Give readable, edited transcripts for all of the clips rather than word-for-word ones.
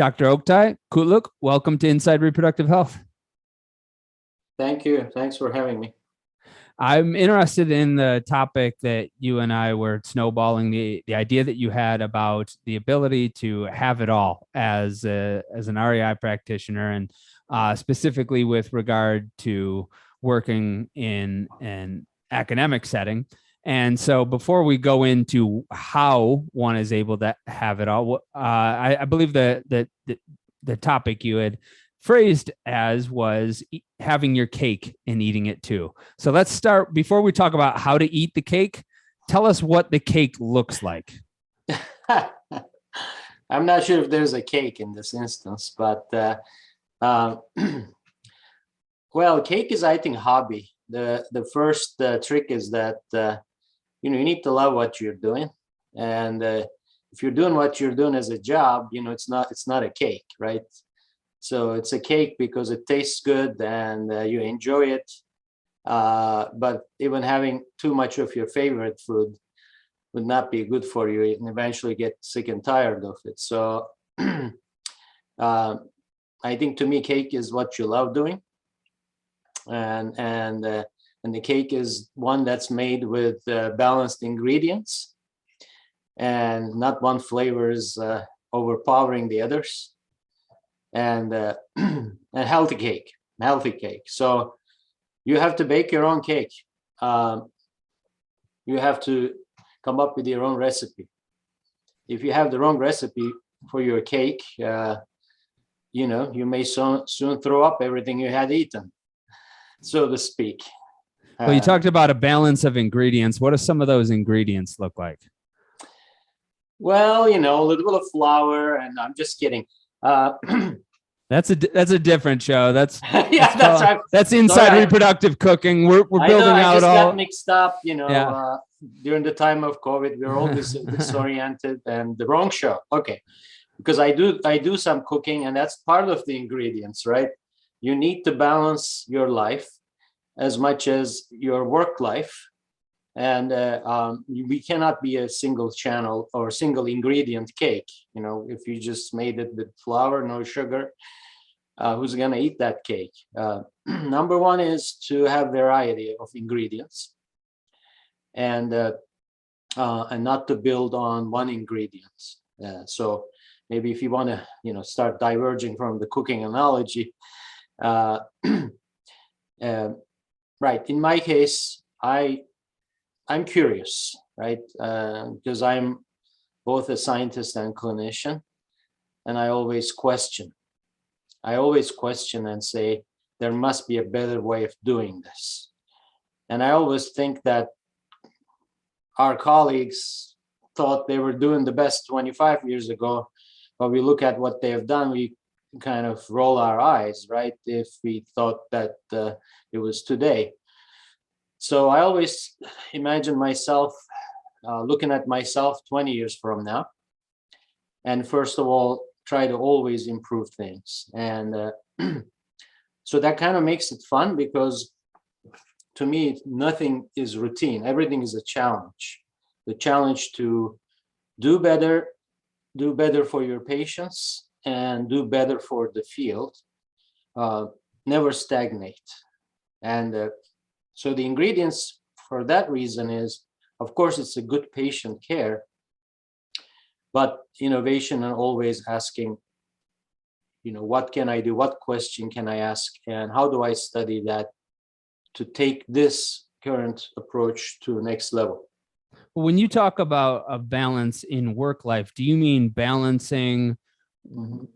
Dr. Oktay, Kutluk, welcome to Inside Reproductive Health. Thank you. Thanks for having me. I'm interested in the topic that you and I were snowballing, the idea that you had about the ability to have it all as an REI practitioner, and specifically with regard to working in an academic setting. And so before we go into how one is able to have it all, I believe that the topic you had phrased as was having your cake and eating it too. So let's start, before we talk about how to eat the cake, tell us what the cake looks like. I'm not sure if there's a cake in this instance, but well, cake is, I think, hobby. The first trick is that you need to love what you're doing, and if you're doing what you're doing as a job, it's not a cake, right? So it's a cake because it tastes good and you enjoy it. But even having too much of your favorite food would not be good for you and eventually get sick and tired of it. So I think, to me, cake is what you love doing. And the cake is one that's made with balanced ingredients, and not one flavor is overpowering the others. And a healthy cake. So you have to bake your own cake. You have to come up with your own recipe. If you have the wrong recipe for your cake, you may soon throw up everything you had eaten, so to speak. Well, you talked about a balance of ingredients. What do some of those ingredients look like? Well, a little bit of flour, and I'm just kidding. That's a different show. That's yeah, that's right. That's Inside Reproductive Cooking. We're building out all. I just got mixed up. During the time of COVID, we were all disoriented and the wrong show. Okay, because I do some cooking, and that's part of the ingredients, right? You need to balance your life as much as your work life. And we cannot be a single channel or single ingredient cake. If you just made it with flour, no sugar, who's going to eat that cake? Number one is to have variety of ingredients, and not to build on one ingredient. So maybe if you want to, start diverging from the cooking analogy, right? In my case, I'm curious, right? Because I'm both a scientist and clinician, and I always question and say, there must be a better way of doing this. And I always think that our colleagues thought they were doing the best 25 years ago, but we look at what they have done, we kind of roll our eyes, right? If we thought that it was today. So I always imagine myself looking at myself 20 years from now, and first of all, try to always improve things. And so that kind of makes it fun, because to me, nothing is routine. Everything is a challenge. The challenge to do better for your patients, and do better for the field, never stagnate. And so the ingredients, for that reason, is, of course, it's a good patient care, but innovation and always asking, what can I do? What question can I ask? And how do I study that to take this current approach to the next level? When you talk about a balance in work life, do you mean balancing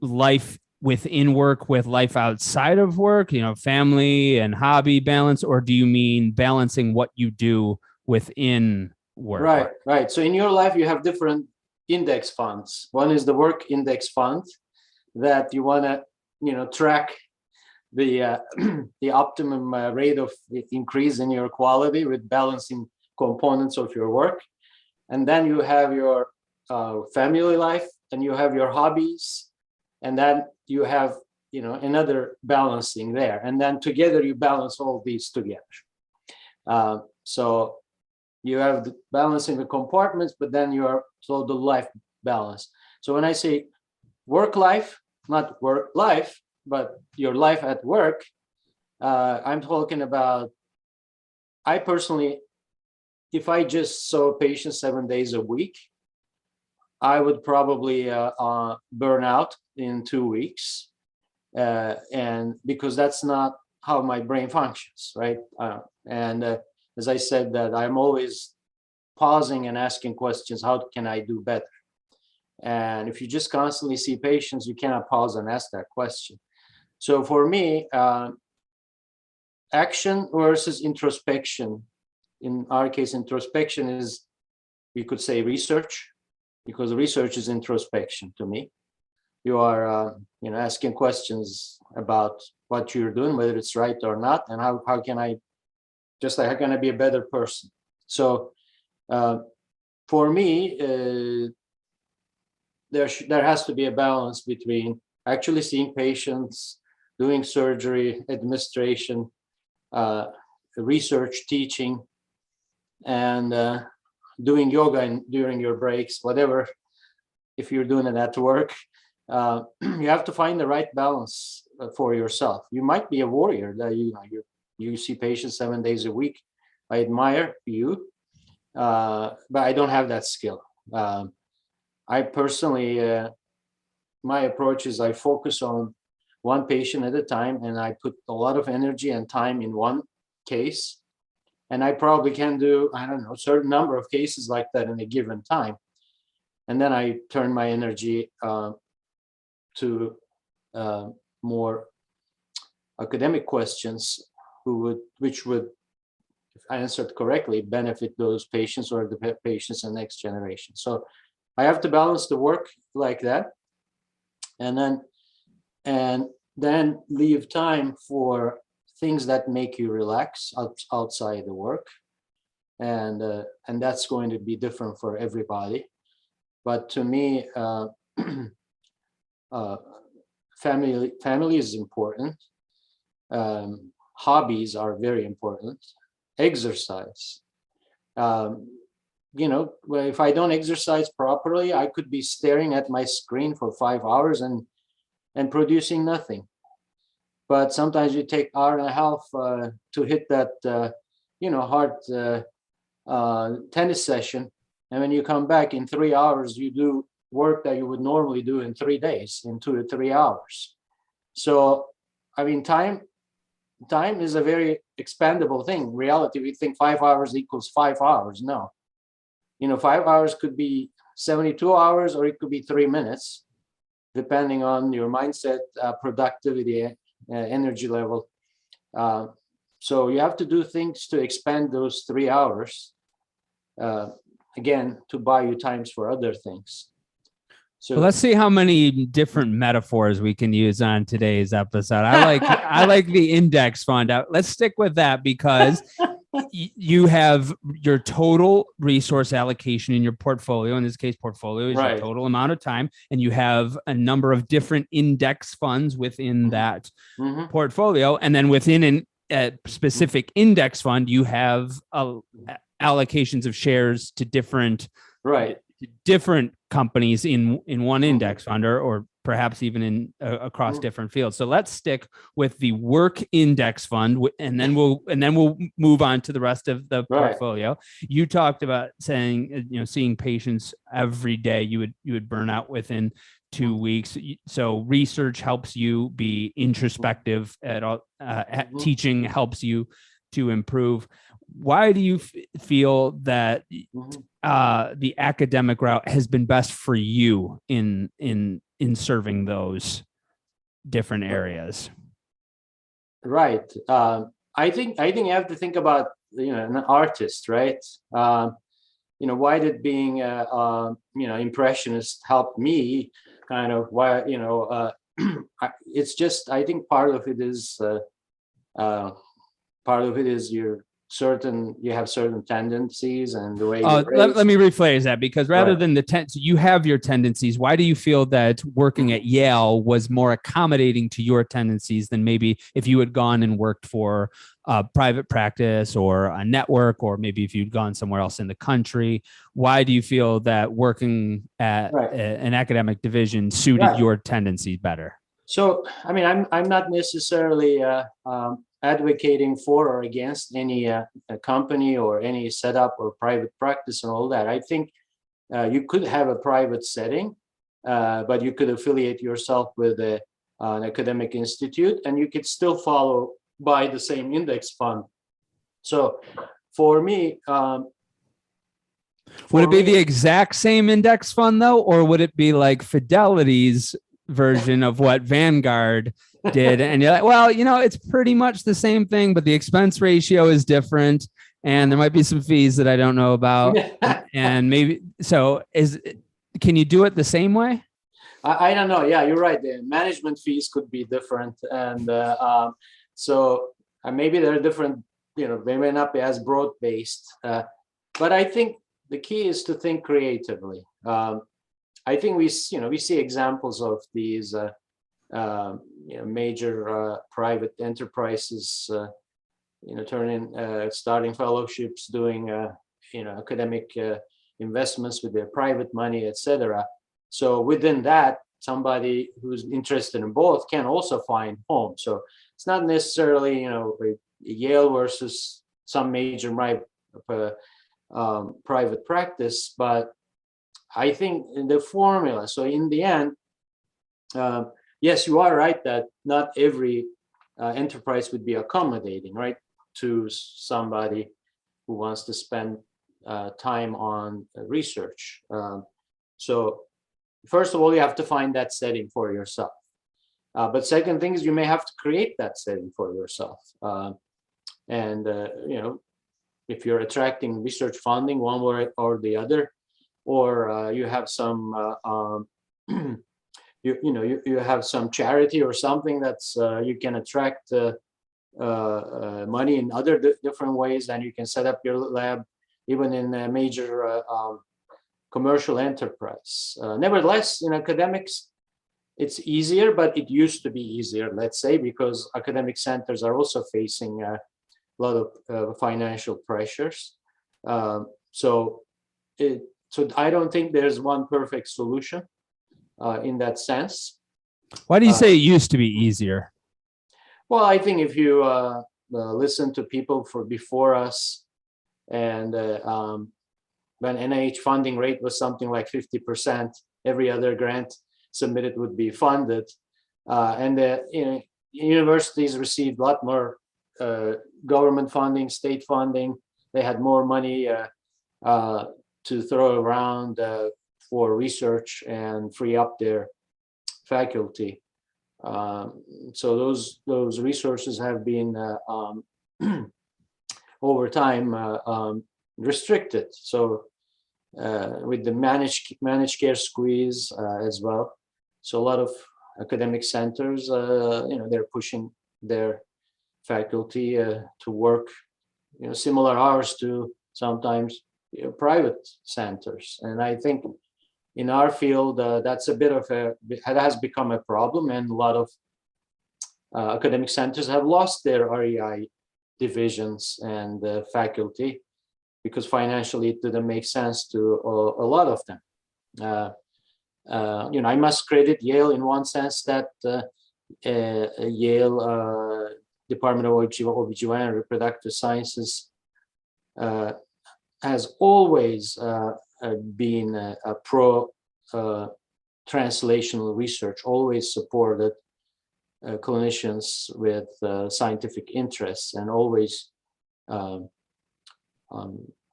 life within work with life outside of work, family and hobby balance, or do you mean balancing what you do within work? Right. So in your life, you have different index funds. One is the work index fund that you want to, track the optimum rate of increase in your quality with balancing components of your work. And then you have your family life, and you have your hobbies, and then you have another balancing there, and then together you balance all these together. So you have the balancing the compartments, but then you are the life balance. So when I say work life, not work life, but your life at work. I'm talking about, I personally, if I just saw patients 7 days a week, I would probably burn out in 2 weeks. And because that's not how my brain functions, right? And as I said, that I'm always pausing and asking questions, how can I do better? And if you just constantly see patients, you cannot pause and ask that question. So for me, action versus introspection. In our case, introspection is, you could say, research, because research is introspection to me. You are, asking questions about what you're doing, whether it's right or not, and how can I, just like, how can I be a better person? So for me, there has to be a balance between actually seeing patients, doing surgery, administration, research, teaching, and doing yoga during your breaks, whatever. If you're doing it at work, you have to find the right balance for yourself. You might be a warrior that you see patients 7 days a week. I admire you, but I don't have that skill. I personally, my approach is I focus on one patient at a time, and I put a lot of energy and time in one case. And I probably can do, I don't know, a certain number of cases like that in a given time. And then I turn my energy to more academic questions, which would, if answered correctly, benefit those patients or the patients in the next generation. So I have to balance the work like that, and then leave time for things that make you relax outside the work, and that's going to be different for everybody. But to me, family is important. Hobbies are very important. Exercise. If I don't exercise properly, I could be staring at my screen for 5 hours and producing nothing. But sometimes you take an hour and a half to hit that, hard tennis session. And when you come back in 3 hours, you do work that you would normally do in 3 days, in 2 to 3 hours. So, I mean, time is a very expandable thing. In reality, we think 5 hours equals 5 hours. No, 5 hours could be 72 hours, or it could be 3 minutes, depending on your mindset, productivity, energy level. So you have to do things to expand those 3 hours, again, to buy you times for other things. So let's see how many different metaphors we can use on today's episode. I like the index fund. Let's stick with that, because you have your total resource allocation in your portfolio. In this case, portfolio is your total amount of time, and you have a number of different index funds within that portfolio. And then within a specific index fund, you have allocations of shares to different companies in one index fund, or perhaps even in across different fields. So let's stick with the work index fund, and then we'll move on to the rest of the portfolio. You talked about saying, seeing patients every day, you would burn out within 2 weeks. So research helps you be introspective teaching helps you to improve. Why do you feel that the academic route has been best for you in serving those different areas? Right. I think you have to think about an artist, right? Why did being impressionist help me? Kind of why it's just, I think part of it is your you have certain tendencies and the way Oh, you're raised. let me rephrase that, because rather Right. than you have your tendencies. Why do you feel that working at Yale was more accommodating to your tendencies than maybe if you had gone and worked for a private practice or a network, or maybe if you'd gone somewhere else in the country? Why do you feel that working at Right. an academic division suited Right. your tendencies better? So, I mean, I'm not necessarily advocating for or against any a company or any setup or private practice and all that. I think you could have a private setting, but you could affiliate yourself with an academic institute, and you could still follow by the same index fund. So, for me, would it be the exact same index fund though, or would it be like Fidelity's version of what Vanguard did? And you're like, well, it's pretty much the same thing, but the expense ratio is different, and there might be some fees that I don't know about. And maybe can you do it the same way? I don't know. Yeah, you're right. The management fees could be different, and so maybe they're different. They may not be as broad based, but I think the key is to think creatively. I think we see examples of these major private enterprises, starting fellowships, doing academic investments with their private money, etc. So within that, somebody who's interested in both can also find home. So it's not necessarily Yale versus some major private practice, but I think in the formula. So in the end, yes, you are right that not every enterprise would be accommodating, right, to somebody who wants to spend time on research. So first of all, you have to find that setting for yourself. But second thing is you may have to create that setting for yourself. And if you're attracting research funding one way or the other, or you have some you have some charity or something that's you can attract money in other different ways, and you can set up your lab even in a major commercial enterprise. Nevertheless, in academics, it's easier, but it used to be easier, let's say, because academic centers are also facing a lot of financial pressures. So I don't think there's one perfect solution in that sense. Why do you say it used to be easier? Well, I think if you listen to people before us, and when NIH funding rate was something like 50%, every other grant submitted would be funded, and the universities received a lot more government funding, state funding. They had more money to throw around for research and free up their faculty. So those resources have been over time restricted. So with the managed care squeeze as well. So a lot of academic centers, they're pushing their faculty to work, similar hours to sometimes private centers. And I think in our field, that's a bit of it has become a problem, and a lot of academic centers have lost their REI divisions and faculty because financially it didn't make sense to a lot of them. I must credit Yale in one sense that Yale Department of OBGYN and Reproductive Sciences has always been a pro translational research, always supported clinicians with scientific interests, and always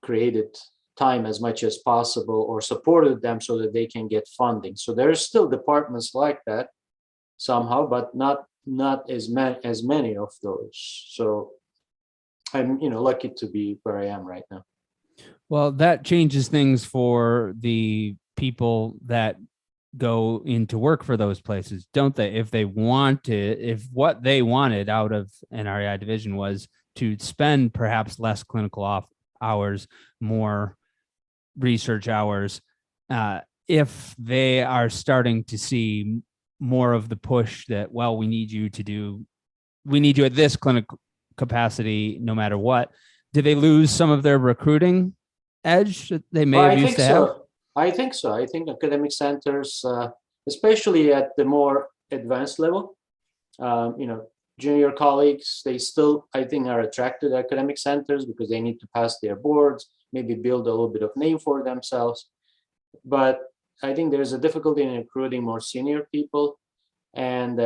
created time as much as possible or supported them so that they can get funding. So there are still departments like that somehow, but not as many of those. So I'm lucky to be where I am right now. Well, that changes things for the people that go into work for those places, don't they? If they want to, if what they wanted out of an REI division was to spend perhaps less clinical hours, more research hours, if they are starting to see more of the push that, well, we need you at this clinical capacity no matter what? Do they lose some of their recruiting edge that they may Well, have I used think to have? so. I think so. I think academic centers, especially at the more advanced level, you know, junior colleagues, they still, I think, are attracted to academic centers because they need to pass their boards, maybe build a little bit of name for themselves. But I think there's a difficulty in recruiting more senior people and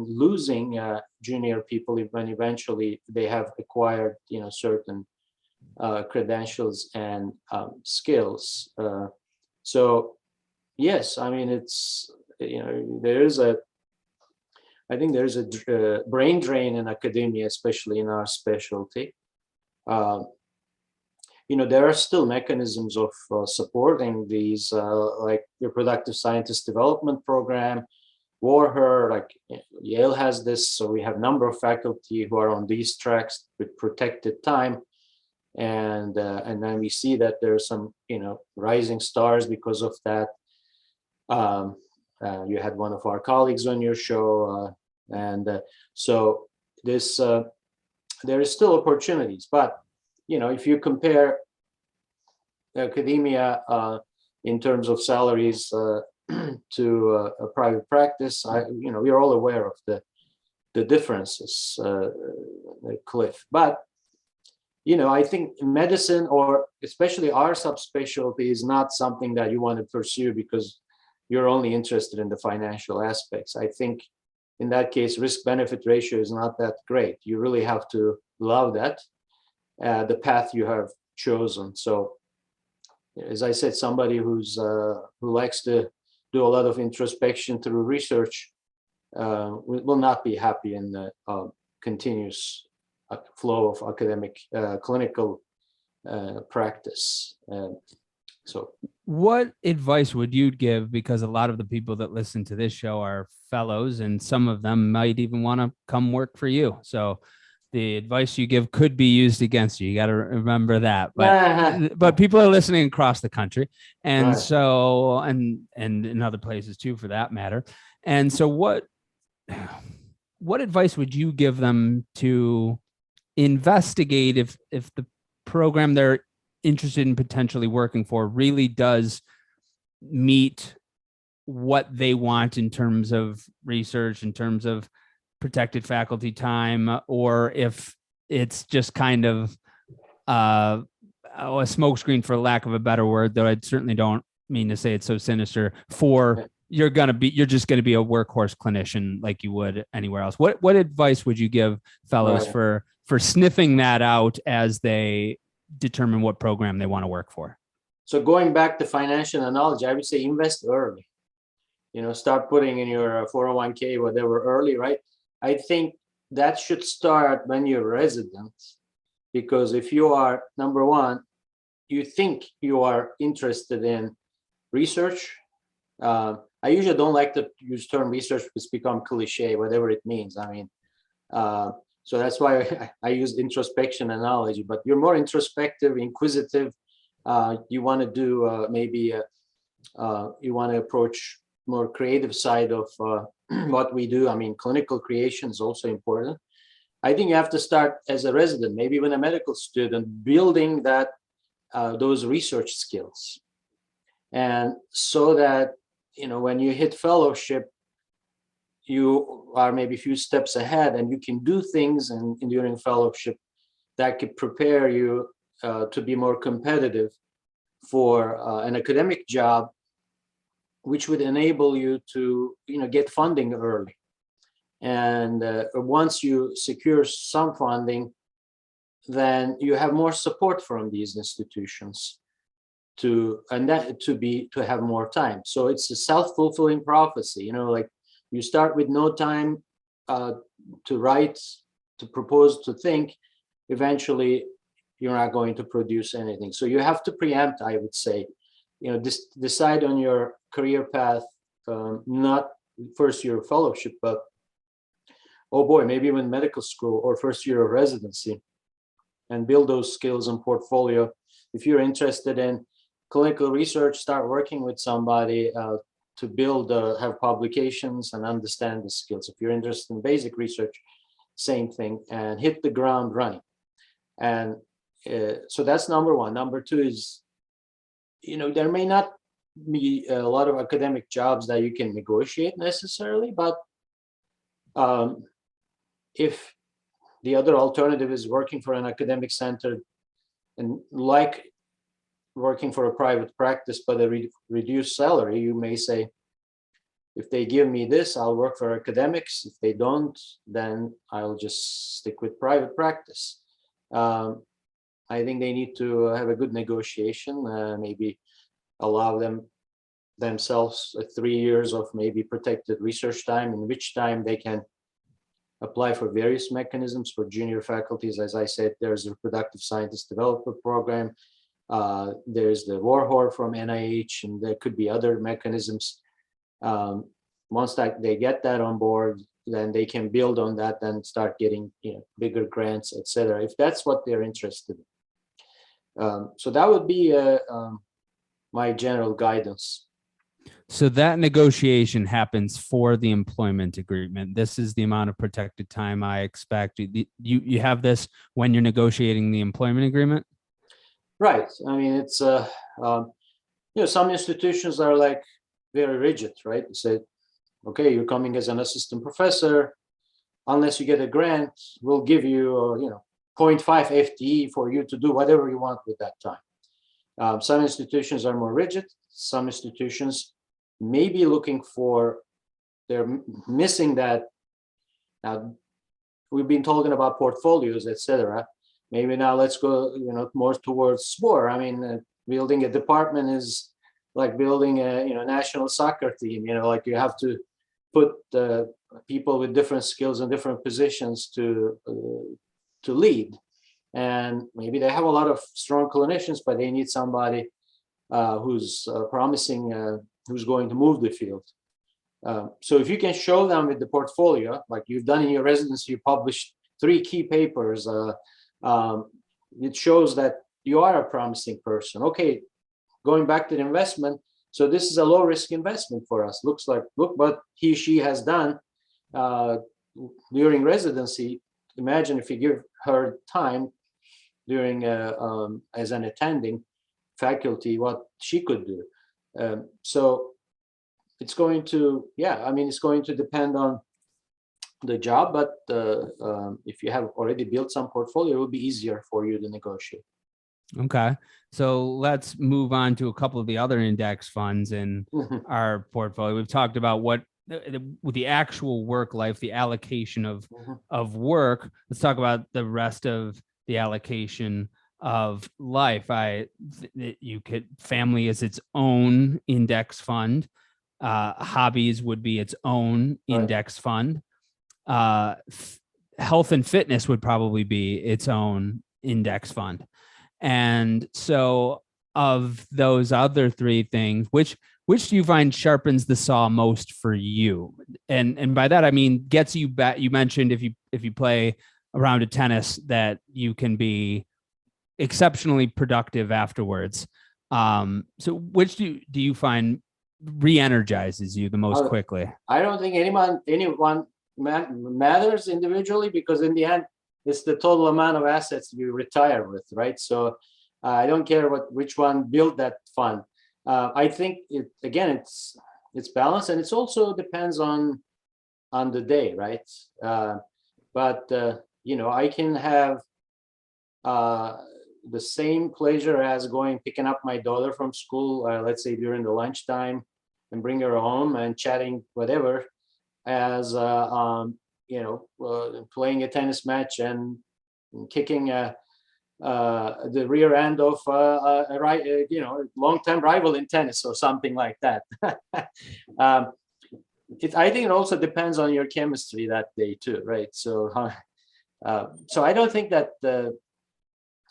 losing junior people when eventually they have acquired, you know, certain credentials and skills. So yes, I mean, it's, you know, I think there's a brain drain in academia, especially in our specialty. You know, there are still mechanisms of supporting these, like the Reproductive Scientist Development Program, Warher, like Yale has this. So we have a number of faculty who are on these tracks with protected time. And then we see that there's some, you know, rising stars because of that. You had one of our colleagues on your show, so this there is still opportunities. But you know, if you compare academia in terms of salaries to a private practice, you know, we're all aware of the differences, Cliff. But you know, I think medicine, or especially our subspecialty, is not something that you want to pursue because you're only interested in the financial aspects. I think in that case, risk-benefit ratio is not that great. You really have to love that, the path you have chosen. So, as I said, somebody who likes to do a lot of introspection through research will not be happy in the continuous flow of academic clinical practice. So what advice would you give? Because a lot of the people that listen to this show are fellows, and some of them might even want to come work for you. So the advice you give could be used against you. You got to remember that. But people are listening across the country, and right. so and in other places too, for that matter. And so what advice would you give them to investigate if the program they're interested in potentially working for really does meet what they want in terms of research, in terms of protected faculty time, or if it's just kind of a smokescreen, for lack of a better word, though I certainly don't mean to say it's so sinister, for you're just going to be a workhorse clinician like you would anywhere else. What advice would you give fellows for sniffing that out as they determine what program they want to work for? So going back to financial analogy, I would say invest early. You know, start putting in your 401k, whatever, early, right? I think that should start when you're a resident, because if you are, number one, you think you are interested in research. I usually don't like to use term research because it's become cliche, whatever it means. I mean, so that's why I use introspection analogy, but you're more introspective, inquisitive. You want to do you want to approach more creative side of what we do. I mean, clinical creation is also important. I think you have to start as a resident, maybe even a medical student, building that those research skills. And so that, you know, when you hit fellowship, you are maybe a few steps ahead and you can do things during fellowship that could prepare you to be more competitive for an academic job, which would enable you to, you know, get funding early. And once you secure some funding, then you have more support from these institutions to have more time. So it's a self-fulfilling prophecy, you know, like you start with no time to write, to propose, to think. Eventually, you're not going to produce anything. So you have to preempt, I would say, you know, decide on your career path, not first year of fellowship, but oh boy, maybe even medical school or first year of residency. and build those skills and portfolio. If you're interested in clinical research, start working with somebody to build, have publications and understand the skills. If you're interested in basic research, same thing, and hit the ground running. And so that's number one. Number two is, there may not be a lot of academic jobs that you can negotiate necessarily, but if the other alternative is working for an academic center and like working for a private practice but a reduced salary, you may say, if they give me this, I'll work for academics. If they don't, then I'll just stick with private practice. I think they need to have a good negotiation, maybe allow themselves 3 years of maybe protected research time, in which time they can apply for various mechanisms for junior faculties. As I said, there's a reproductive scientist developer program. There's the Warhol from NIH, and there could be other mechanisms. Once they get that on board, then they can build on that and start getting bigger grants, etc., if that's what they're interested in. So that would be my general guidance. So that negotiation happens for the employment agreement. This is the amount of protected time I expect. You have this when you're negotiating the employment agreement? Right. I mean, it's some institutions are like very rigid, right? They say, okay, you're coming as an assistant professor. Unless you get a grant, we'll give you 0.5 FTE for you to do whatever you want with that time. Some institutions are more rigid. Some institutions may be looking for, they're missing that. Now, we've been talking about portfolios, etc. Maybe now let's go more towards sport. I mean, building a department is like building a national soccer team. Like you have to put people with different skills and different positions to lead. And maybe they have a lot of strong clinicians, but they need somebody who's promising, who's going to move the field. So if you can show them with the portfolio, like you've done in your residency, you published 3 key papers, it shows that you are a promising person. Okay, going back to the investment, so this is a low risk investment for us. Look what she has done during residency. Imagine if you give her time during as an attending faculty, what she could do. So it's going to, it's going to depend on the job, but if you have already built some portfolio, it will be easier for you to negotiate. Okay. So let's move on to a couple of the other index funds in our portfolio. We've talked about what the actual work life, the allocation of work. Let's talk about the rest of the allocation of life. Family is its own index fund. Hobbies would be its own index fund. Health and fitness would probably be its own index fund. And so of those other 3 things, which do you find sharpens the saw most for you? And by that, I mean, gets you back. You mentioned if you play a round of tennis that you can be exceptionally productive afterwards. So which do you find re-energizes you the most quickly? I don't think anyone matters individually, because in the end, it's the total amount of assets you retire with, right? So I don't care which one built that fund. I think it's balanced, and it also depends on the day, right? But I can have the same pleasure as picking up my daughter from school, let's say during the lunchtime, and bring her home and chatting whatever, as playing a tennis match and kicking the rear end of a long-time rival in tennis or something like that. I think it also depends on your chemistry that day too, right? So I don't think that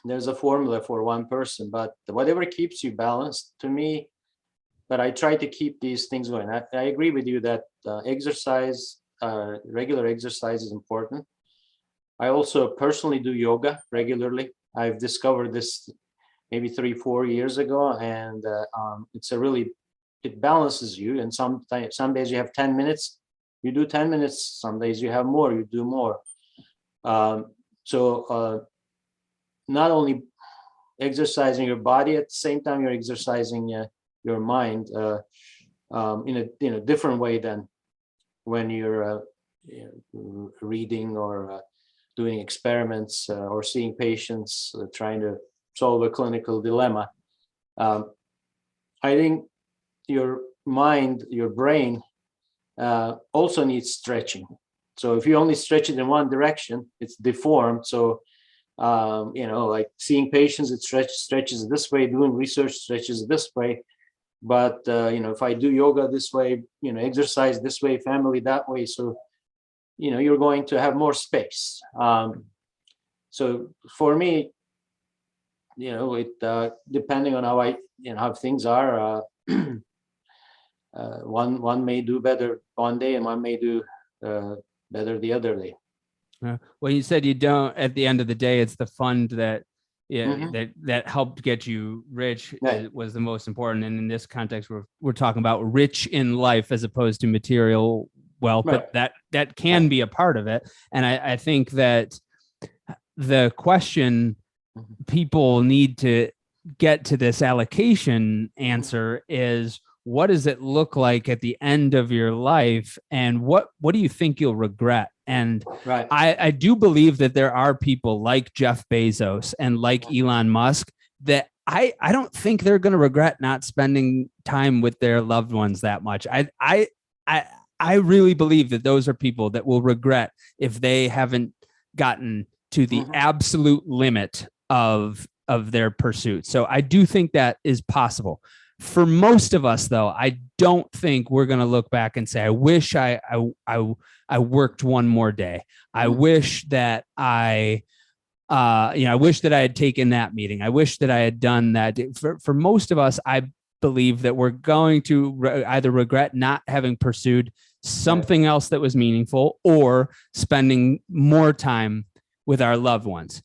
there's a formula for one person, but whatever keeps you balanced, to me. But I try to keep these things going. I agree with you that exercise, regular exercise is important. I also personally do yoga regularly. I've discovered this maybe 3-4 years ago, and it's a really, it balances you. And some days you have 10 minutes, you do 10 minutes. Some days you have more, you do more. So not only exercising your body, at the same time you're exercising your mind in a different way than when you're reading or doing experiments or seeing patients trying to solve a clinical dilemma. I think your mind, your brain also needs stretching. So if you only stretch it in one direction, it's deformed. So like seeing patients, it stretches this way, doing research stretches this way. But if I do yoga this way, exercise this way, family that way, so you're going to have more space. So for me, it depending on how things are, one may do better one day and one may do better the other day. Well, you said you don't, at the end of the day, it's the fund that that helped get you rich. Right. Was the most important. And in this context, we're talking about rich in life as opposed to material wealth, Right. but that can be a part of it. And I think that the question people need to get to this allocation answer is, what does it look like at the end of your life, and what do you think you'll regret? And Right. I do believe that there are people like Jeff Bezos and like Elon Musk that I don't think they're going to regret not spending time with their loved ones that much. I really believe that those are people that will regret if they haven't gotten to the absolute limit of their pursuit. So I do think that is possible. For most of us, though, I don't think we're going to look back and say, I wish I worked one more day. I wish that I wish that I had taken that meeting. I wish that I had done that. For most of us, I believe that we're going to either regret not having pursued something else that was meaningful or spending more time with our loved ones.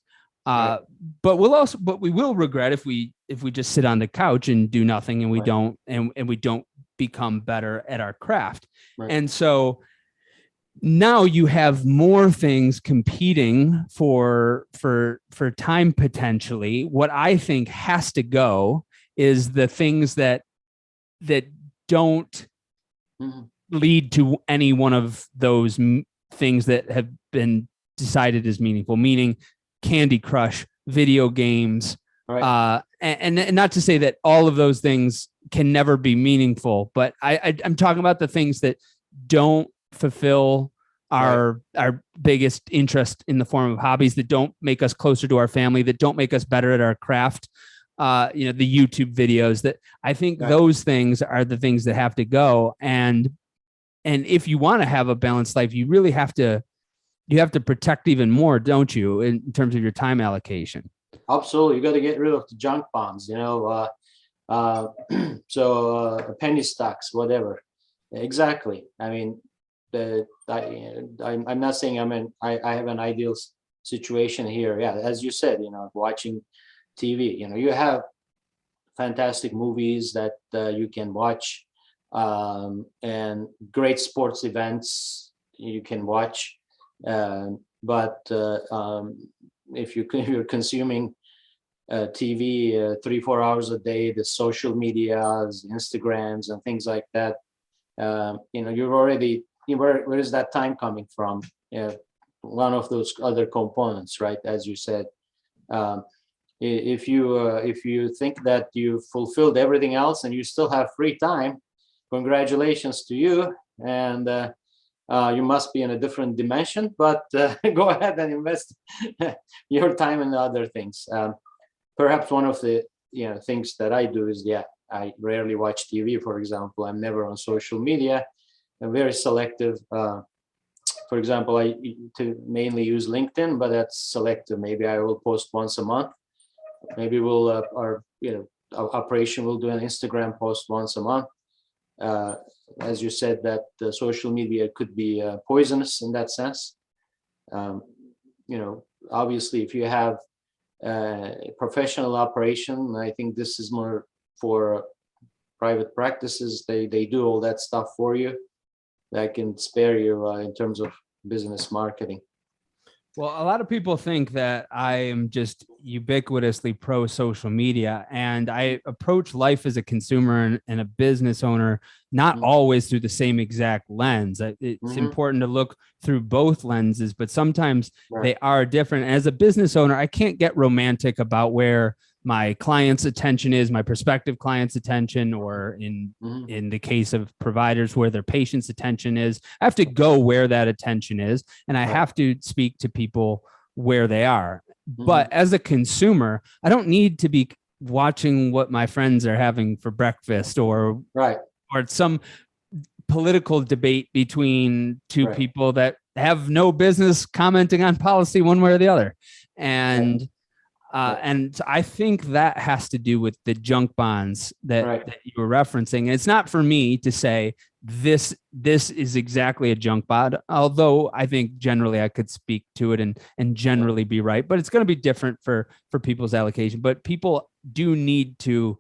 But we will regret if we just sit on the couch and do nothing, and we don't and we don't become better at our craft. And so now you have more things competing for time potentially. What I think has to go is the things that don't lead to any one of those things that have been decided as meaningful, meaning Candy Crush, video games, and not to say that all of those things can never be meaningful, but I'm talking about the things that don't fulfill our biggest interest in the form of hobbies, that don't make us closer to our family, that don't make us better at our craft. The YouTube videos, that I think those things are the things that have to go. And if you want to have a balanced life, you really have to protect even more, don't you, in terms of your time allocation? Absolutely. You got to get rid of the junk bonds, penny stocks, whatever. Exactly. I mean, I'm not saying I have an ideal situation here. Yeah, as you said, watching TV, you have fantastic movies that you can watch, and great sports events you can watch. But if you're consuming TV 3-4 hours a day, the social medias, Instagrams, and things like that, you're already, where is that time coming from? One of those other components, right? As you said, if you think that you fulfilled everything else and you still have free time, congratulations to you, and you must be in a different dimension, but go ahead and invest your time in other things. Perhaps one of the things that I do is, I rarely watch TV, for example. I'm never on social media. I'm very selective. For example, I mainly use LinkedIn, but that's selective. Maybe I will post once a month. Maybe our operation will do an Instagram post once a month. As you said, that the social media could be poisonous in that sense. Obviously, if you have professional operation. I think this is more for private practices. They do all that stuff for you. That can spare you in terms of business marketing. Well, a lot of people think that I am just ubiquitously pro social media, and I approach life as a consumer and a business owner not always through the same exact lens. It's important to look through both lenses, but sometimes they are different. As a business owner, I can't get romantic about where my client's attention is, my prospective client's attention, or in the case of providers, where their patient's attention is. I have to go where that attention is, and I have to speak to people where they are. But as a consumer, I don't need to be watching what my friends are having for breakfast, or some political debate between two people that have no business commenting on policy one way or the other. And I think that has to do with the junk bonds that you were referencing. And it's not for me to say this is exactly a junk bond, although I think generally I could speak to it and generally be right. But it's going to be different for people's allocation. But people do need to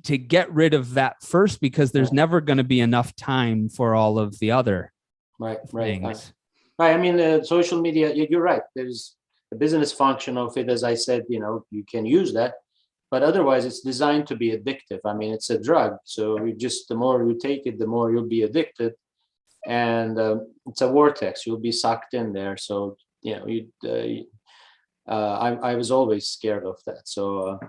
get rid of that first, because there's never going to be enough time for all of the other things. Right. I mean, social media, you're right. There's the business function of it, as I said, you can use that, but otherwise it's designed to be addictive. I mean, it's a drug. So the more you take it, the more you'll be addicted, and it's a vortex. You'll be sucked in there. So, I was always scared of that. So,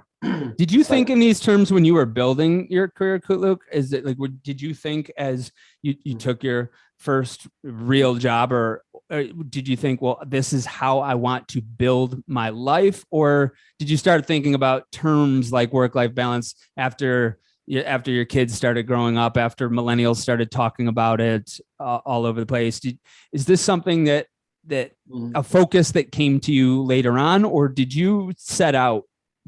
did you think in these terms when you were building your career, Kutluk? Is it like, did you think as you took your first real job, or did you think, well, this is how I want to build my life? Or did you start thinking about terms like work-life balance after your kids started growing up, after millennials started talking about it all over the place? Is this something that a focus that came to you later on, or did you set out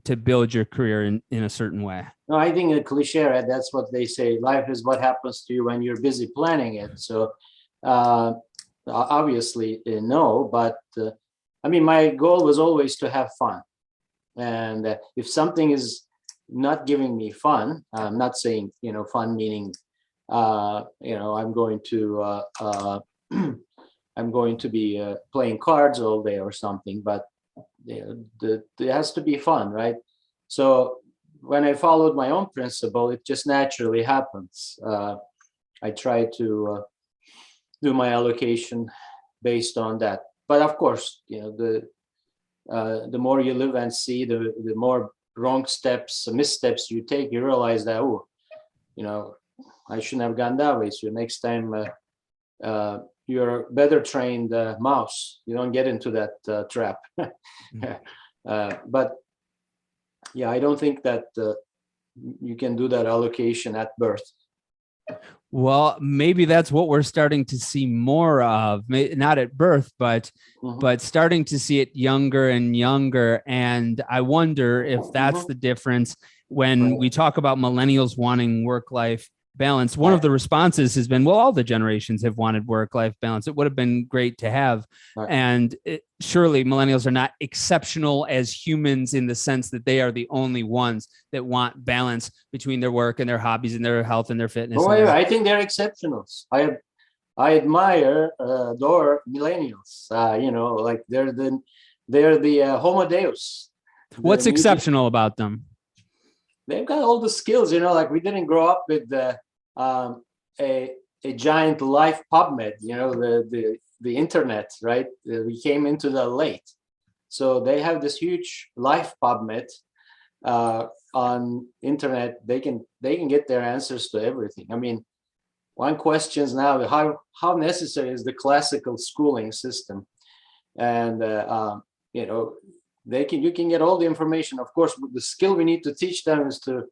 to build your career in a certain way? No, I think a cliche, right? That's what they say. Life is what happens to you when you're busy planning it. So obviously, no, but I mean, my goal was always to have fun. And if something is not giving me fun, I'm not saying, fun meaning, I'm going to I'm going to be playing cards all day or something, but it has to be fun, right? So when I followed my own principle, it just naturally happens. I try to do my allocation based on that. But of course, the more you live and see, the more wrong steps, missteps you take, you realize that, I shouldn't have gone that way. So next time, you're a better trained mouse. You don't get into that trap. But yeah, I don't think that you can do that allocation at birth. Well, maybe that's what we're starting to see more of, not at birth, but starting to see it younger and younger. And I wonder if that's the difference when we talk about millennials wanting work-life balance. One of the responses has been, well, all the generations have wanted work-life balance. It would have been great to have. And surely millennials are not exceptional as humans in the sense that they are the only ones that want balance between their work and their hobbies and their health and their fitness. I think they're exceptionals. I admire, adore millennials. Like they're the Homo Deus. What's exceptional about them? They've got all the skills, like we didn't grow up with a giant live PubMed, the internet, right? We came into that late. So they have this huge live PubMed on internet. They can get their answers to everything. I mean, one questions now, how necessary is the classical schooling system? And you can get all the information. Of course, the skill we need to teach them is to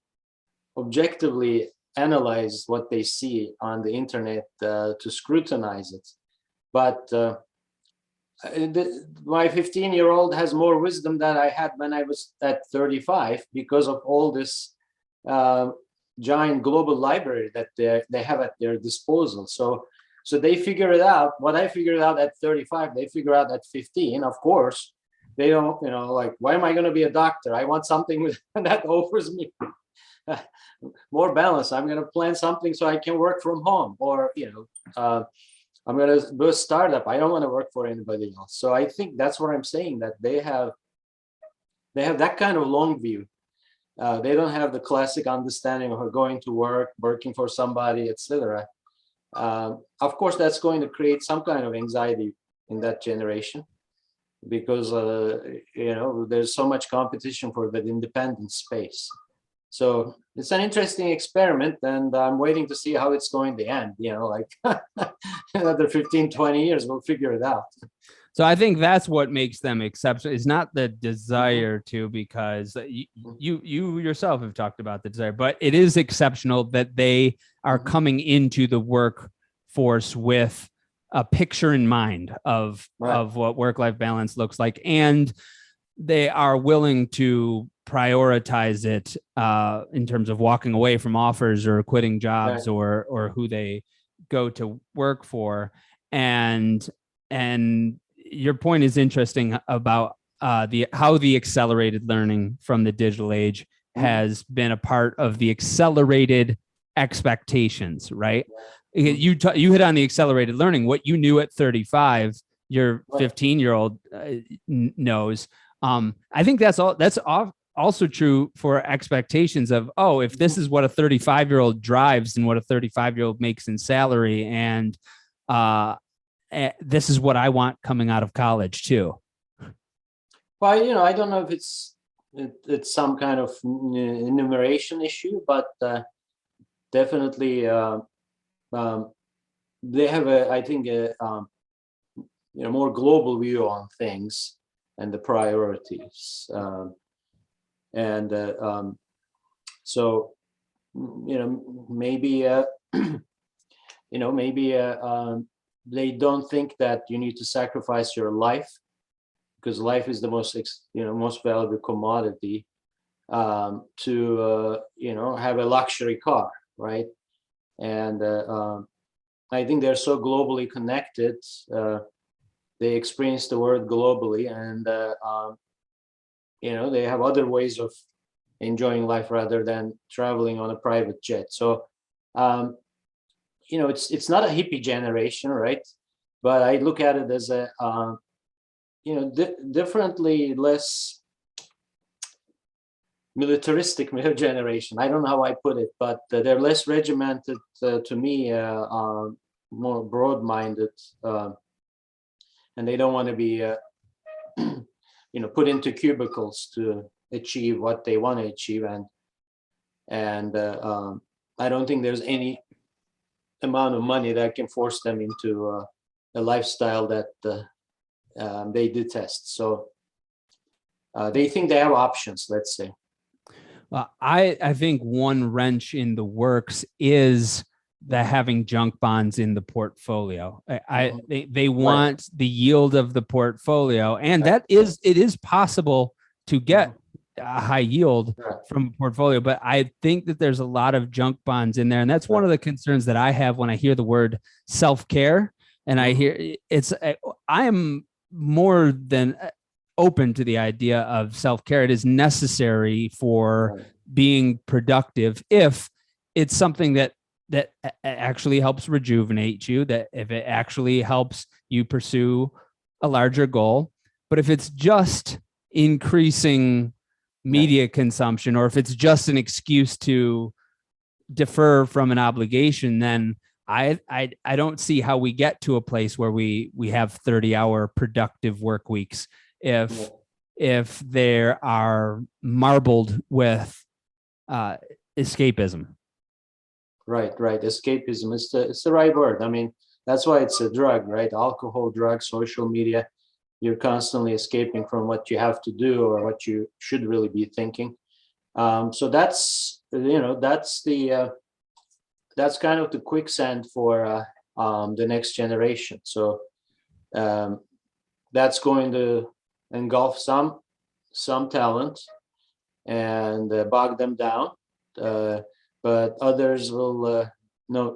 objectively analyze what they see on the internet, to scrutinize it. But my 15-year-old has more wisdom than I had when I was at 35 because of all this giant global library that they have at their disposal. So they figure it out. What I figured out at 35, they figure out at 15. Of course, they don't, like, why am I going to be a doctor? I want something that offers me more balance. I'm going to plan something so I can work from home, or I'm going to do a startup. I don't want to work for anybody else. So I think that's what I'm saying, that they have that kind of long view. They don't have the classic understanding of going to work, working for somebody, etc. Of course, that's going to create some kind of anxiety in that generation, because there's so much competition for that independent space. So it's an interesting experiment, and I'm waiting to see how it's going to end. Like another 15, 20 years, we'll figure it out. So I think that's what makes them exceptional. It's not the desire to, because you yourself have talked about the desire, but it is exceptional that they are coming into the workforce with a picture in mind of what work-life balance looks like, and they are willing to prioritize it in terms of walking away from offers or quitting jobs, or who they go to work for. And your point is interesting about how the accelerated learning from the digital age has been a part of the accelerated expectations, right? You hit on the accelerated learning. What you knew at 35, your 15-year-old knows. I think that's also true for expectations of, if this is what a 35-year-old drives and what a 35-year-old makes in salary, and this is what I want coming out of college too. Well, I don't know if it's some kind of enumeration issue, but definitely they have I think a more global view on things and the priorities, so maybe they don't think that you need to sacrifice your life, because life is the most valuable commodity, to have a luxury car, right? And I think they're so globally connected. They experience the world globally, and they have other ways of enjoying life rather than traveling on a private jet. So it's not a hippie generation, right? But I look at it as a differently, less militaristic generation. I don't know how I put it, but they're less regimented, to me, more broad-minded, and they don't want to be put into cubicles to achieve what they want to achieve. And I don't think there's any amount of money that can force them into a lifestyle that they detest. So they think they have options, let's say. I think one wrench in the works is the having junk bonds in the portfolio. They want the yield of the portfolio, and it is possible to get a high yield from a portfolio, but I think that there's a lot of junk bonds in there, and that's one of the concerns that I have when I hear the word self-care, and I hear I am more than open to the idea of self-care. It is necessary for being productive if it's something that actually helps rejuvenate you, that if it actually helps you pursue a larger goal. But if it's just increasing media consumption, or if it's just an excuse to defer from an obligation, then I don't see how we get to a place where we have 30-hour productive work weeks if there are marbled with escapism. Right. Escapism is the right word. I mean, that's why it's a drug, right? Alcohol, drugs, social media. You're constantly escaping from what you have to do or what you should really be thinking. So that's that's kind of the quicksand for the next generation. So that's going to engulf some talent and bog them down, but others will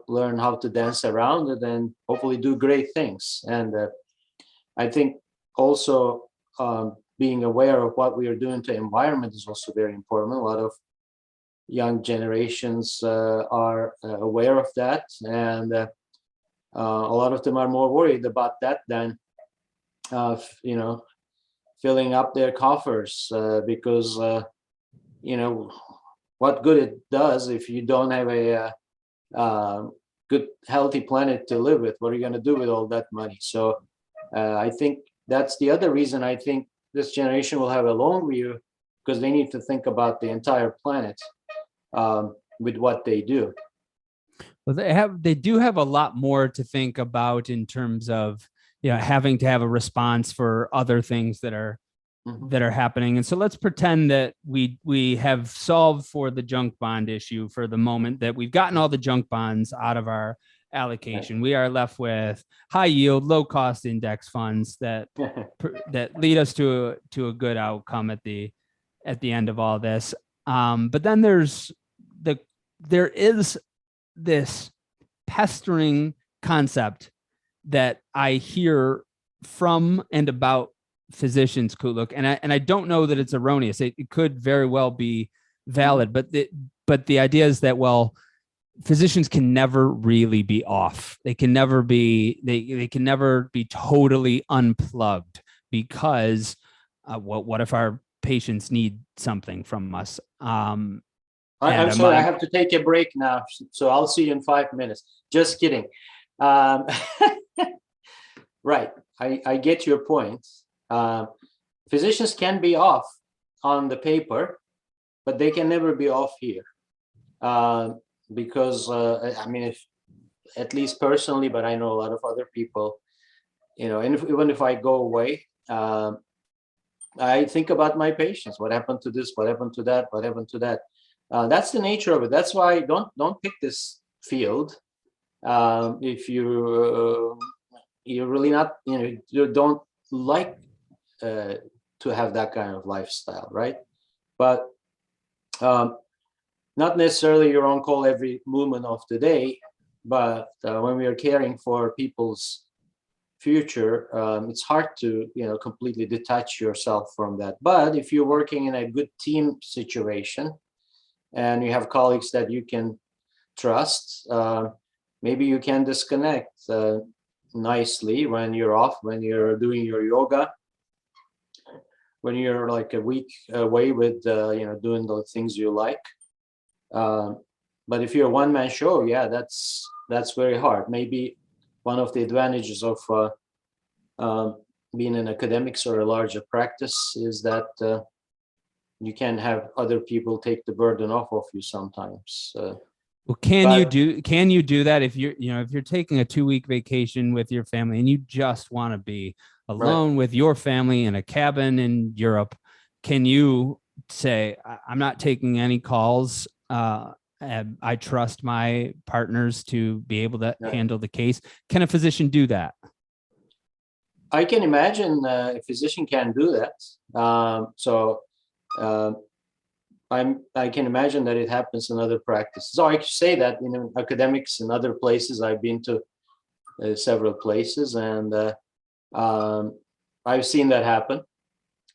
learn how to dance around it and hopefully do great things. And I think also being aware of what we are doing to environment is also very important. A lot of young generations are aware of that, and a lot of them are more worried about that than filling up their coffers, because what good it does if you don't have a good healthy planet to live with. What are you going to do with all that money? So I think that's the other reason I think this generation will have a long view, because they need to think about the entire planet with what they do. Well, they do have a lot more to think about in terms of having to have a response for other things that are happening. And so let's pretend that we have solved for the junk bond issue for the moment, that we've gotten all the junk bonds out of our allocation. Right. We are left with high yield, low cost index funds that lead us to a good outcome at the end of all this. But then there is this pestering concept that I hear from and about physicians, Kutluk, and I don't know that it's erroneous. It could very well be valid, but the idea is that, well, physicians can never really be off. They can never be they can never be totally unplugged, because what if our patients need something from us? I'm sorry, I have to take a break now, so I'll see you in 5 minutes. Just kidding. Right, I get your point. Physicians can be off on the paper, but they can never be off here, because if, at least personally, but I know a lot of other people, and even if I go away, I think about my patients. What happened to this? What happened to that? What happened to that? That's the nature of it. That's why don't pick this field if you're really not, you don't like to have that kind of lifestyle, right? But not necessarily you're on call every moment of the day, but when we are caring for people's future, it's hard to completely detach yourself from that. But if you're working in a good team situation and you have colleagues that you can trust, maybe you can disconnect nicely when you're off, when you're doing your yoga, when you're like a week away with doing the things you like. But if you're a one-man show, yeah, that's very hard. Maybe one of the advantages of being in academics or a larger practice is that you can have other people take the burden off of you sometimes. Well, can you do that if you're taking a 2-week vacation with your family and you just want to be alone with your family in a cabin in Europe? Can you say, I'm not taking any calls? I trust my partners to be able to handle the case. Can a physician do that? I can imagine a physician can do that. I can imagine that it happens in other practices. So I could say that in academics and other places, I've been to several places, and I've seen that happen.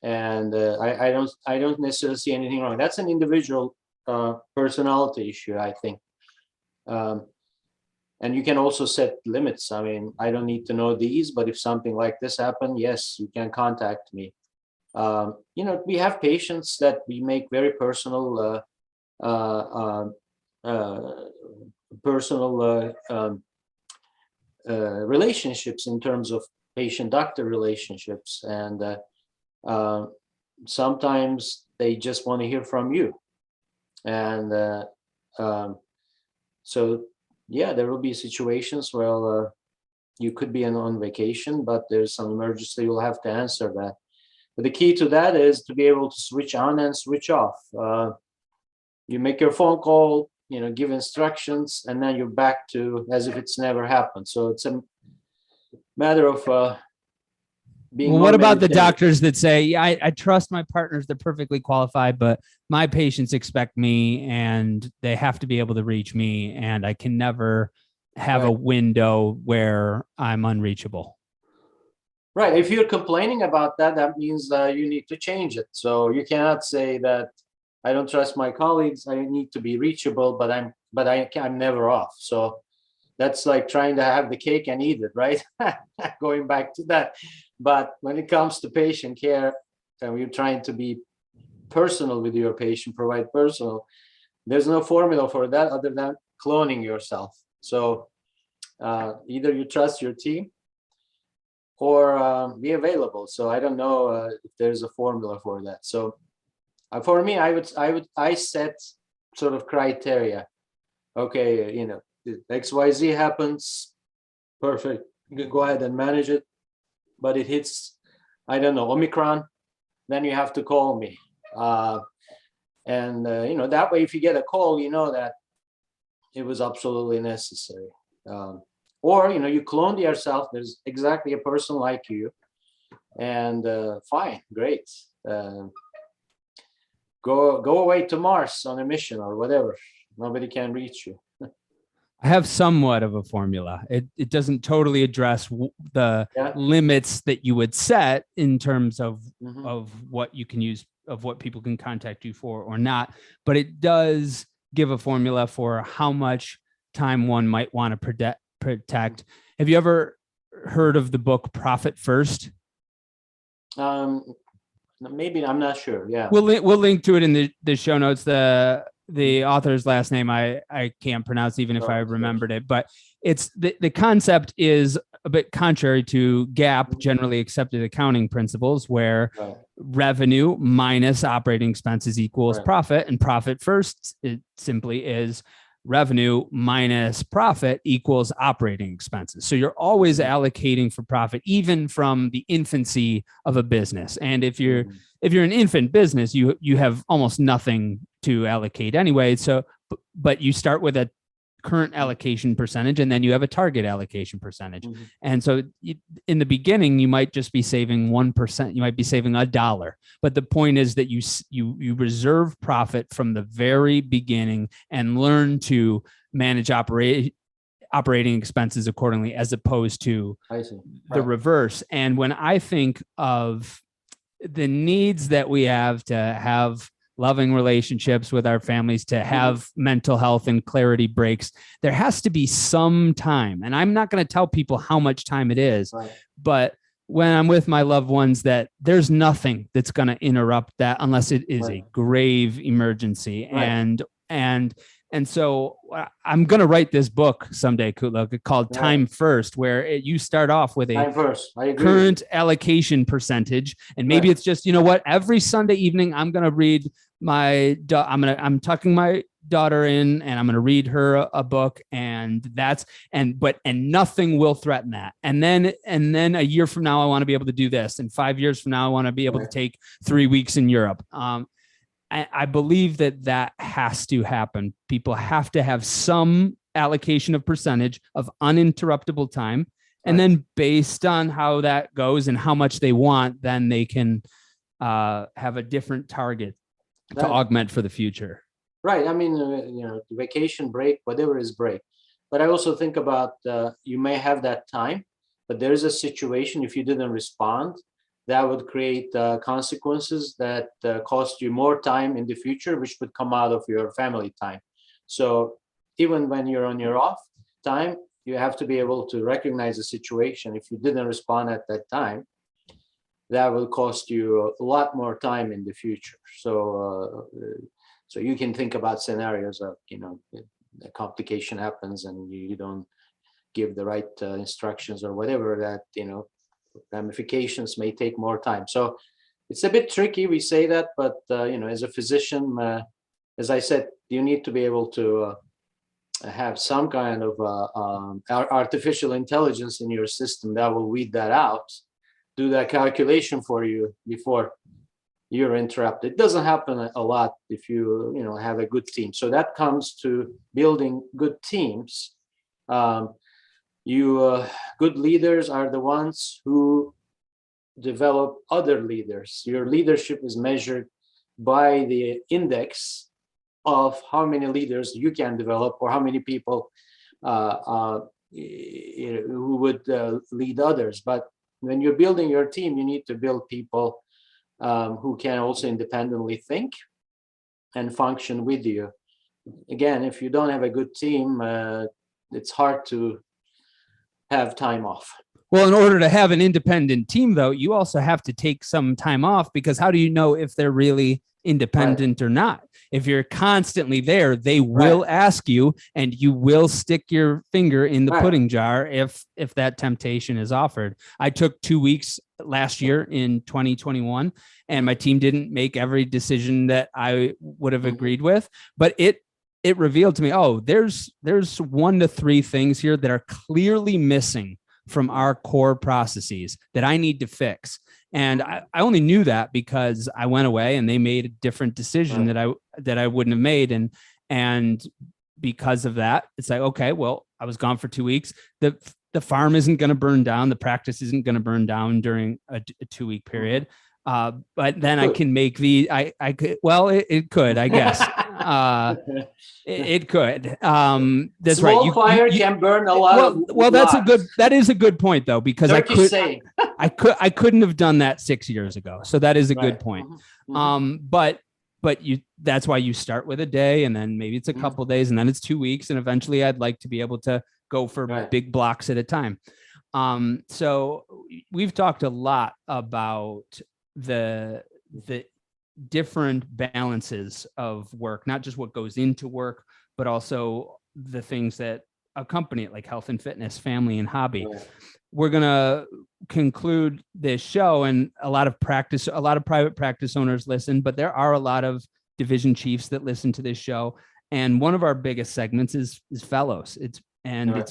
And I don't necessarily see anything wrong. That's an individual personality issue, I think. And you can also set limits. I mean, I don't need to know these, but if something like this happened, yes, you can contact me. We have patients that we make very personal relationships in terms of patient-doctor relationships, and sometimes they just want to hear from you, and so yeah, there will be situations where you could be on vacation, but there's some emergency, you'll have to answer that. But the key to that is to be able to switch on and switch off. You make your phone call, give instructions, and then you're back to as if it's never happened. So it's a matter of being. Well, what about the doctors that say, yeah, I trust my partners, they're perfectly qualified, but my patients expect me and they have to be able to reach me, and I can never have a window where I'm unreachable? Right. If you're complaining about that, that means you need to change it. So you cannot say that I don't trust my colleagues. I need to be reachable, I'm never off. So that's like trying to have the cake and eat it, right? Going back to that. But when it comes to patient care, and you're trying to be personal with your patient, provide personal, there's no formula for that other than cloning yourself. So either you trust your team or be available. So I don't know if there's a formula for that. So for me, I set sort of criteria. Okay, XYZ happens, perfect. You can go ahead and manage it, but it hits, I don't know, Omicron, then you have to call me. That way, if you get a call, you know that it was absolutely necessary. Or you cloned yourself. There's exactly a person like you, and fine, great. Go away to Mars on a mission or whatever. Nobody can reach you. I have somewhat of a formula. It doesn't totally address the limits that you would set in terms of of what you can use, of what people can contact you for or not, but it does give a formula for how much time one might want to protect. Have you ever heard of the book Profit First? Maybe, I'm not sure. Yeah, we'll link to it in the show notes. The author's last name I can't pronounce, even if I remembered it, but it's the concept is a bit contrary to GAAP, generally accepted accounting principles, where revenue minus operating expenses equals profit, and profit first, it simply is revenue minus profit equals operating expenses. So you're always allocating for profit, even from the infancy of a business. And if you're an infant business, you have almost nothing to allocate anyway. So, but you start with a current allocation percentage, and then you have a target allocation percentage. And so in the beginning, you might just be saving 1%. You might be saving $1. But the point is that you reserve profit from the very beginning and learn to manage operating expenses accordingly, as opposed to the reverse. And when I think of the needs that we have to have loving relationships with our families, to have mental health and clarity breaks, there has to be some time. And I'm not going to tell people how much time it is, but when I'm with my loved ones, that there's nothing that's going to interrupt that unless it is a grave emergency. And so I'm going to write this book someday, Kutluk, called Time First, where you start off with a current allocation percentage. And maybe it's just, every Sunday evening, I'm going to read I'm tucking my daughter in, and I'm going to read her a book, and nothing will threaten that. And then a year from now, I want to be able to do this. And 5 years from now, I want to be able to take 3 weeks in Europe. I believe that has to happen. People have to have some allocation of percentage of uninterruptible time. And then based on how that goes and how much they want, then they can have a different target to augment for the future. Right. I mean, vacation break, whatever is break. But I also think about you may have that time, but there's a situation, if you didn't respond, that would create consequences that cost you more time in the future, which would come out of your family time. So even when you're on your off time, you have to be able to recognize the situation. If you didn't respond at that time, that will cost you a lot more time in the future. So you can think about scenarios of, a complication happens and you don't give the right instructions or whatever, that, ramifications may take more time. So it's a bit tricky. We say that, but as a physician, as I said, you need to be able to have some kind of artificial intelligence in your system that will weed that out, do that calculation for you before you're interrupted. It doesn't happen a lot if you have a good team. So that comes to building good teams. Good leaders are the ones who develop other leaders. Your leadership is measured by the index of how many leaders you can develop, or how many people who would lead others. But when you're building your team, you need to build people who can also independently think and function with you. Again, if you don't have a good team, it's hard to have time off. Well, in order to have an independent team, though, you also have to take some time off, because how do you know if they're really independent or not? If you're constantly there, they will ask you, and you will stick your finger in the pudding jar if that temptation is offered. I took 2 weeks last year in 2021, and my team didn't make every decision that I would have agreed with, but it revealed to me, oh, there's 1 to 3 things here that are clearly missing from our core processes that I need to fix. And I only knew that because I went away and they made a different decision that I wouldn't have made. And because of that, it's like, okay, well, I was gone for 2 weeks. The farm isn't going to burn down. The practice isn't going to burn down during a 2-week period. But then I can make I could, well, it could, I guess. It could. That's Small right. Fire can burn a lot. Well, that is a good point, though, because I couldn't have done that 6 years ago. So that is a good point. But that's why you start with a day, and then maybe it's a couple of days, and then it's 2 weeks. And eventually I'd like to be able to go for big blocks at a time. So we've talked a lot about the different balances of work, not just what goes into work, but also the things that accompany it, like health and fitness, family and hobby. We're going to conclude this show, and a lot of private practice owners listen, but there are a lot of division chiefs that listen to this show. And one of our biggest segments is fellows. It's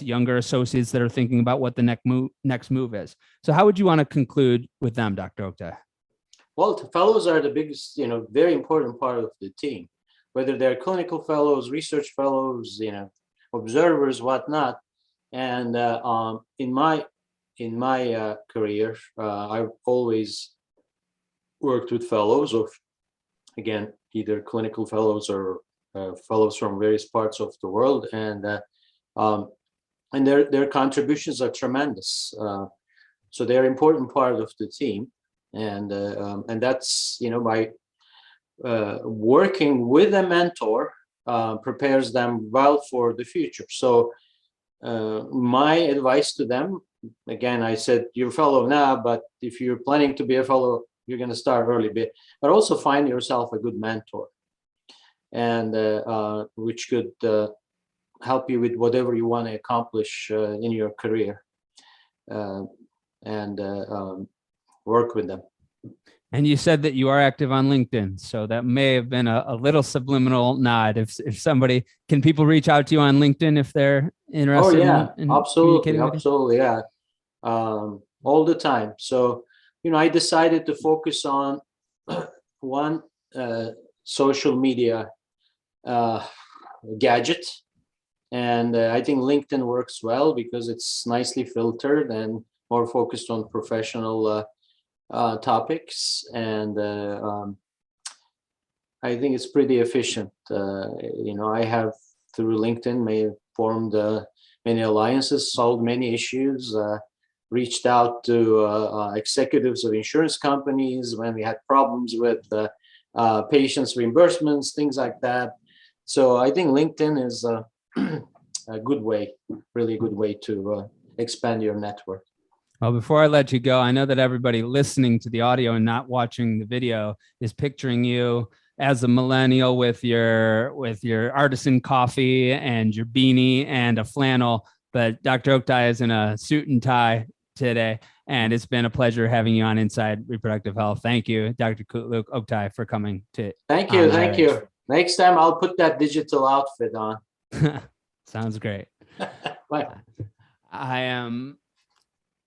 younger associates that are thinking about what the next move is. So how would you want to conclude with them, Dr. Oktay? Well, the fellows are the biggest, very important part of the team, whether they're clinical fellows, research fellows, observers, whatnot. And in my career, I've always worked with fellows of, again, either clinical fellows or fellows from various parts of the world, and their contributions are tremendous. So they're an important part of the team. And that's, by working with a mentor prepares them well for the future. So my advice to them, again, I said, you're a fellow now, but if you're planning to be a fellow, you're going to start early, but also find yourself a good mentor, and which could help you with whatever you want to accomplish in your career, and work with them. And you said that you are active on LinkedIn, so that may have been a little subliminal nod. If somebody, can people reach out to you on LinkedIn if they're interested? In absolutely, yeah, all the time. So, I decided to focus on one social media gadget, and I think LinkedIn works well because it's nicely filtered and more focused on professional topics, and I think it's pretty efficient. I have, through LinkedIn, formed many alliances, solved many issues, reached out to executives of insurance companies when we had problems with patients' reimbursements, things like that. So I think LinkedIn is a good way, really good way to expand your network. Well, before I let you go, I know that everybody listening to the audio and not watching the video is picturing you as a millennial with your artisan coffee and your beanie and a flannel. But Dr. Oktay is in a suit and tie today, and it's been a pleasure having you on Inside Reproductive Health. Thank you, Dr. Kutluk Oktay, for coming to. Thank you. Next time I'll put that digital outfit on. Sounds great. Bye. I am